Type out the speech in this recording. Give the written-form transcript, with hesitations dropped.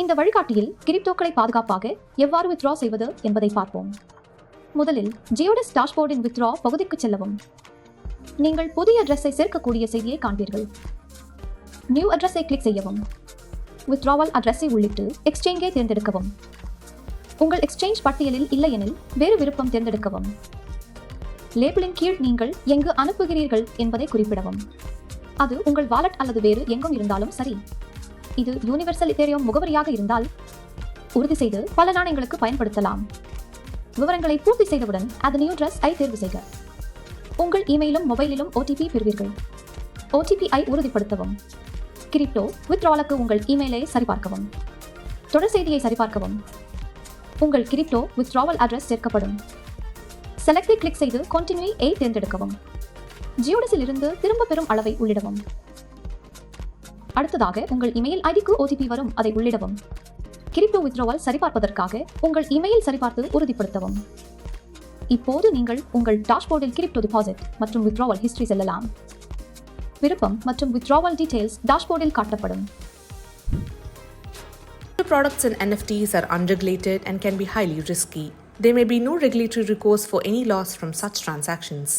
இந்த வழிகாட்டியில் கிரிப்டோக்களை பாதுகாப்பாக எவ்வாறு வித்ட்ரா செய்வது என்பதை பார்ப்போம். முதலில் ஜியோடஸ் டாஷ்போர்டின் வித்ட்ரா பகுதிக்கு செல்லவும். நீங்கள் புதிய அட்ரஸை சேர்க்கக்கூடிய செய்தியை காண்பீர்கள். நியூ அட்ரஸை கிளிக் செய்யவும். வித்ட்ராவல் அட்ரஸை உள்ளிட்டு எக்ஸ்சேஞ்சை தேர்ந்தெடுக்கவும். உங்கள் எக்ஸ்சேஞ்ச் பட்டியலில் இல்லையெனில் வேறு விருப்பம் தேர்ந்தெடுக்கவும். லேபிளின் கீழ் நீங்கள் எங்கு அனுப்புகிறீர்கள் என்பதை குறிப்பிடவும். அது உங்கள் வாலெட் அல்லது வேறு எங்கும் இருந்தாலும் சரி. இது யூனிவர்சல் இத்தேரியம் முகவரியாக இருந்தால் உறுதி செய்து பல நாணயங்களுக்கு பயன்படுத்தலாம். விவரங்களை பூர்த்தி செய்தவுடன் அது நியூ அட்ரஸ் ஐ தேர்வு செய்க. உங்கள் இமெயிலும் மொபைலிலும் ஓடிபி பெறுவீர்கள். ஓடிபி ஐ உறுதிப்படுத்தவும். கிரிப்டோ வித்ட்ராவலுக்கு உங்கள் இமெயிலை சரிபார்க்கவும். தொடர் செய்தியை சரிபார்க்கவும். உங்கள் கிரிப்டோ வித்ட்ராவல் அட்ரஸ் சேர்க்கப்படும். செலக்டை கிளிக் செய்து கண்டினியூ ஐ தேர்ந்தெடுக்கவும். ஜியோடஸில் இருந்து திரும்ப பெறும் அளவை உள்ளிடவும். அடுத்ததாக உங்கள் இமெயில் ஐடிக்கு ஓடிபி வரும், அதை உள்ளிடவும். கிரிப்டோ வித்ட்ராவல் சரிபார்ப்பதற்காக உங்கள் இமெயில் சரிபார்த்து உறுதிப்படுத்தவும். இப்போது நீங்கள் உங்கள் டாஷ்போர்டில் கிரிப்டோ டிபாசிட் மற்றும் வித்ட்ராவல் ஹிஸ்டரி செல்லலாம். விருப்பம் மற்றும் வித்ட்ராவல் டீடைல்ஸ் டாஷ்போர்டில் காட்டப்படும். Products and NFTs are unregulated and can be highly risky. There may be no regulatory recourse for any loss from such transactions.